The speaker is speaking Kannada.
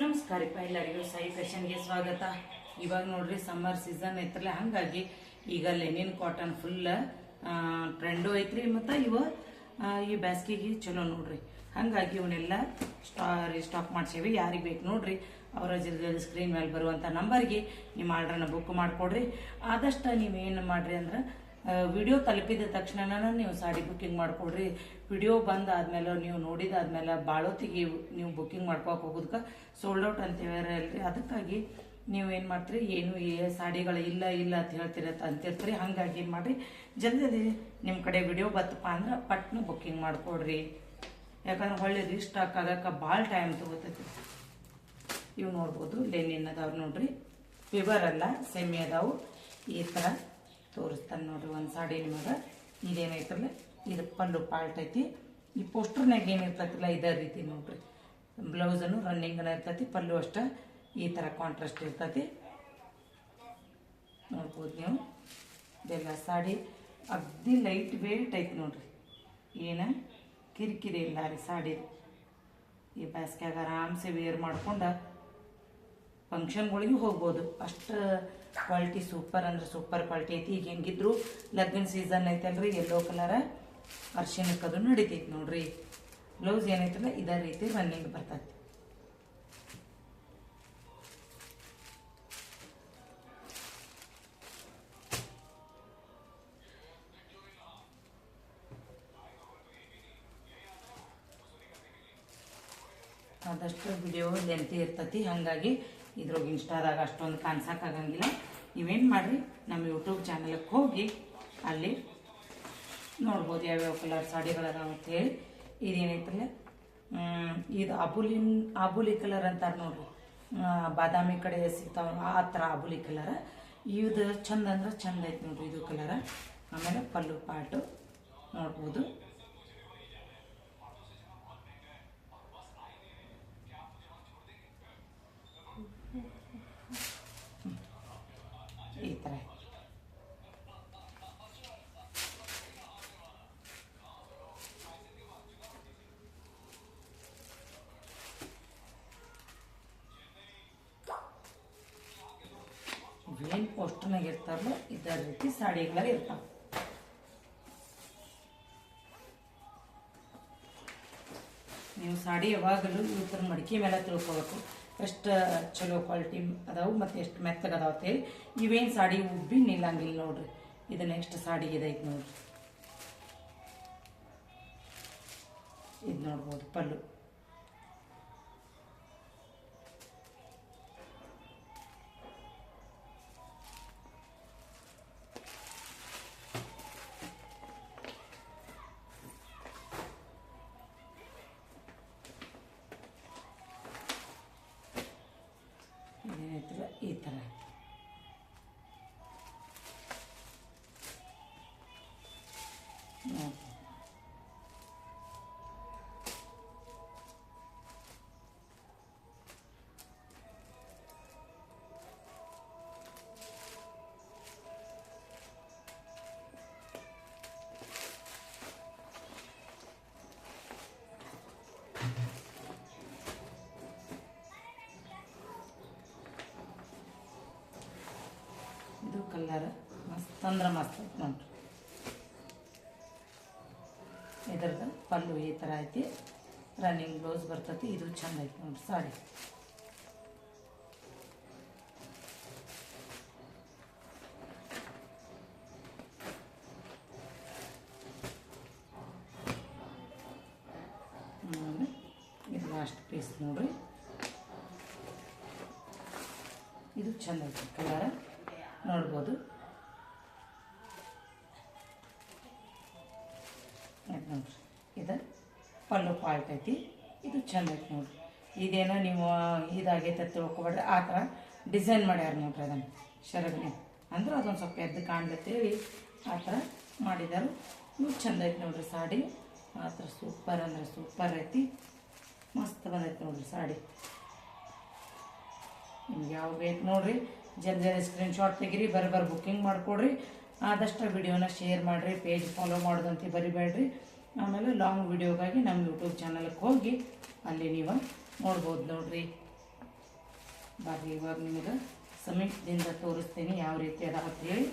ನಮಸ್ಕಾರ ಎಲ್ಲರಿಗೂ ಸಾಯಿ ಫ್ಯಾಷನ್ಗೆ ಸ್ವಾಗತ. ಇವಾಗ ನೋಡ್ರಿ ಸಮ್ಮರ್ ಸೀಸನ್ ಐತ್ರಲ್ಲ, ಹಾಗಾಗಿ ಈಗ ಲೆನಿನ್ ಕಾಟನ್ ಫುಲ್ ಟ್ರೆಂಡು ಐತ್ರಿ. ಮತ್ತು ಈ ಬೇಸಿಗೆಗೆ ಚಲೋ ನೋಡ್ರಿ. ಹಾಗಾಗಿ ಇವನ್ನೆಲ್ಲ ಸ್ಟಾಕ್ ಮಾಡ್ಸೇವಿ. ಯಾರಿಗೆ ಬೇಕು ನೋಡ್ರಿ ಅವರ ಸ್ಕ್ರೀನ್ ಮೇಲೆ ಬರುವಂಥ ನಂಬರ್ಗೆ ನಿಮ್ಮ ಆರ್ಡ್ರನ್ನ ಬುಕ್ ಮಾಡಿಕೊಡ್ರಿ. ಆದಷ್ಟು ನೀವೇನು ಮಾಡ್ರಿ ಅಂದ್ರೆ ವಿಡಿಯೋ ತಲುಪಿದ ತಕ್ಷಣ ನೀವು ಸಾಡಿ ಬುಕ್ಕಿಂಗ್ ಮಾಡಿಕೊಡ್ರಿ. ವಿಡಿಯೋ ಬಂದಾದ್ಮೇಲೆ ನೀವು ನೋಡಿದಾದ್ಮೇಲೆ ಬಾಳೋತಿಗೆ ನೀವು ಬುಕ್ಕಿಂಗ್ ಮಾಡ್ಕೋಕೆ ಹೋಗೋದಕ್ಕೆ ಸೋಲ್ಡ್ ಔಟ್ ಅಂತೀವಲ್ರಿ. ಅದಕ್ಕಾಗಿ ನೀವು ಏನು ಮಾಡ್ತೀರಿ, ಏನು ಸಾಡಿಗಳು ಇಲ್ಲ ಇಲ್ಲ ಅಂತ ಅಂತಿರ್ತೀರಿ. ಹಾಗಾಗಿ ಏನು ಮಾಡಿರಿ, ಜಲ್ದಿ ನಿಮ್ಮ ಕಡೆ ವಿಡಿಯೋ ಬತ್ತಪ್ಪ ಅಂದ್ರೆ ಪಟ್ನ ಬುಕ್ಕಿಂಗ್ ಮಾಡಿಕೊಡ್ರಿ. ಯಾಕಂದ್ರೆ ಒಳ್ಳೆ ರೀಸ್ಟಾಕ್ ಆಗಕ್ಕೆ ಭಾಳ ಟೈಮ್ ತಗೋತೈತಿ. ಇವು ನೋಡ್ಬೋದು ಲೆನಿನ್ ಅದಾವ್ರು ನೋಡ್ರಿ, ಫಿಬರ್ ಅಲ್ಲ ಸೆಮಿ ಅದಾವು. ಈ ಥರ ತೋರಿಸ್ತಾನೆ ನೋಡ್ರಿ ಒಂದು ಸಾಡಿ ನಿಮಗೆ. ಇದೇನೈತಲ್ಲ ಇದು ಪಲ್ಲು ಪಾಲ್ಟ್ ಐತಿ. ಈ ಪೋಸ್ಟರ್ನಾಗ ಏನಿರ್ತೈತಿಲ್ಲ ಇದೇ ರೀತಿ ನೋಡ್ರಿ. ಬ್ಲೌಸನ್ನು ರನ್ನಿಂಗನ ಇರ್ತೈತಿ, ಪಲ್ಲು ಅಷ್ಟೇ ಈ ಥರ ಕಾಂಟ್ರಾಸ್ಟ್ ಇರ್ತೈತಿ. ನೋಡ್ಬೋದು ನೀವು. ಇದೆಲ್ಲ ಸಾಡಿ ಅಗ್ದಿ ಲೈಟ್ ವೇಟ್ ಐತಿ ನೋಡ್ರಿ, ಏನು ಕಿರಿಕಿರಿ ಇಲ್ಲ ರೀ ಸಾಡಿ. ಈ ಬೇಸಿಗೆಯಾಗ ಆರಾಮ್ಸೆ ವೇರ್ ಮಾಡ್ಕೊಂಡು ಫಂಕ್ಷನ್ಗಳಿಗೂ ಹೋಗ್ಬೋದು. ಅಷ್ಟು ಕ್ವಾಲಿಟಿ ಸೂಪರ್ ಅಂದ್ರೆ ಸೂಪರ್ ಕ್ವಾಲಿಟಿ ಐತಿ. ಈಗ ಹೆಂಗಿದ್ರು ಲಗ್ನ ಸೀಸನ್ ಐತಲ್ರಿ, ಯೆಲ್ಲೋ ಕಲರ ಅರ್ಶಿನಕ್ಕದು ನಡಿತೈತಿ ನೋಡ್ರಿ. ಬ್ಲೌಸ್ ಏನೈತಲ್ಲ ಇದೇ ರೀತಿ ರನ್ನಿಂಗ್ ಬರ್ತೈತಿ. ಆದಷ್ಟು ವಿಡಿಯೋ ಲೆಂತಿ ಇರ್ತೈತಿ, ಹಾಗಾಗಿ ಇದ್ರೊಳಗೆ ಇನ್ಸ್ಟಾದಾಗ ಅಷ್ಟೊಂದು ಕಾಣಿಸೋಕ್ಕಾಗಂಗಿಲ್ಲ. ನೀವೇನು ಮಾಡಿರಿ, ನಮ್ಮ ಯೂಟ್ಯೂಬ್ ಚಾನಲ್ಗೆ ಹೋಗಿ ಅಲ್ಲಿ ನೋಡ್ಬೋದು ಯಾವ್ಯಾವ ಕಲರ್ ಸಾಡಿಗಳದಾವ ಅಂತೇಳಿ. ಇದೇನೈತಲ್ಲ ಇದು ಆಬುಲಿ ಕಲರ್ ಅಂತಾರೆ ನೋಡ್ರಿ, ಬಾದಾಮಿ ಕಡೆ ಸಿಗ್ತಾವ ಆ ಥರ ಆಬುಲಿ ಕಲರ್. ಇದು ಚಂದ ಅಂದ್ರೆ ಚಂದ ಐತೆ ನೋಡ್ರಿ ಇದು ಕಲರ. ಆಮೇಲೆ ಪಲ್ಲು ಪಾಟು ನೋಡ್ಬೋದು. ಈ ಥರ ಏನು ಪೋಸ್ಟರ್ನಾಗ ಇರ್ತಾರಲ್ಲ ಇದೇ ರೀತಿ ಸಾಡಿಗಳು ಇರ್ತಾವೆ. ನೀವು ಸಾಡಿ ಯಾವಾಗಲೂ ಈ ಥರ ಮಡಿಕೆ ಮೇಲೆ ತಿಳ್ಕೊಬೇಕು, ಎಷ್ಟು ಚಲೋ ಕ್ವಾಲಿಟಿ ಅದಾವು ಮತ್ತು ಎಷ್ಟು ಮೆತ್ತಗದಾವತ್ತೇಳಿ. ಇವೇನು ಸಾಡಿ ಉಬ್ಬಿ ನಿಲ್ಲಂಗಿಲ್ಲ ನೋಡ್ರಿ. ಇದು ನೆಕ್ಸ್ಟ್ ಸಾಡಿ ಇದೈತೆ ನೋಡ್ರಿ, ಇದು ನೋಡ್ಬೋದು ಪಲ್ಲು. ಇದೇನೈತಿಲ್ಲ ಈ ಥರ ಇದು ಕಲರ್ ಮಸ್ತ್ ಅಂದ್ರೆ ಮಸ್ತ್ ಐತಿ ನೋಡ್ರಿ. ಇದ್ರದ್ದು ಪಲ್ಲು ಈ ಥರ ಐತಿ, ರನ್ನಿಂಗ್ ಬ್ಲೌಸ್ ಬರ್ತೈತಿ. ಇದು ಚಂದ ಐತಿ ನೋಡ್ರಿ ಸಾಡಿ. ಇದು ಲಾಸ್ಟ್ ಪೀಸ್ ನೋಡ್ರಿ, ಇದು ಚಂದ ಐತಿ ಕಲರ್ ನೋಡ್ಬೋದು. ನೋಡ್ರಿ ಇದು ಪಲ್ಲು ಪಾಲ್ಟ್ ಐತಿ, ಇದು ಚಂದ ಐತಿ ನೋಡ್ರಿ. ಇದೇನೋ ನೀವು ಇದಾಗೈತೆ ತಿಳ್ಕೊಬೇಡ್ರಿ, ಆ ಥರ ಡಿಸೈನ್ ಮಾಡ್ಯಾರ ನೋಡ್ರಿ. ಅದನ್ನು ಶರಗನೆ ಅಂದ್ರೆ ಅದೊಂದು ಸ್ವಲ್ಪ ಎದ್ದು ಕಾಣ್ಲತ್ತೇಳಿ ಆ ಥರ ಮಾಡಿದಾರು. ಇವು ಚಂದ ಐತಿ ನೋಡ್ರಿ ಸಾಡಿ. ಆ ಥರ ಸೂಪರ್ ಅಂದ್ರೆ ಸೂಪರ್ ಐತಿ, ಮಸ್ತ್ ಬಂದೈತಿ ನೋಡ್ರಿ ಸಾಡಿ. ನಿಮ್ಗೆ ಯಾವ ಬೇಕು ನೋಡ್ರಿ, ಜಲ್ದಿ ಸ್ಕ್ರೀನ್ಶಾಟ್ ತೆಗಿರಿ, ಬರೋಬ್ಬರ ಬುಕ್ಕಿಂಗ್ ಮಾಡಿಕೊಡ್ರಿ. ಆದಷ್ಟು ವಿಡಿಯೋನ ಶೇರ್ ಮಾಡಿರಿ, ಪೇಜ್ ಫಾಲೋ ಮಾಡೋದಂತ ಬರಿಬೇಡ್ರಿ. ಆಮೇಲೆ ಲಾಂಗ್ ವಿಡಿಯೋಗಾಗಿ ನಮ್ಮ ಯೂಟ್ಯೂಬ್ ಚಾನಲ್ಗೆ ಹೋಗಿ ಅಲ್ಲಿ ನೀವು ನೋಡ್ಬೋದು ನೋಡ್ರಿ. ಬಾರಿ ಇವಾಗ ನಿಮಗೆ ಸಮೀಪದಿಂದ ತೋರಿಸ್ತೀನಿ ಯಾವ ರೀತಿ ಅದ ಅಂತೇಳಿ.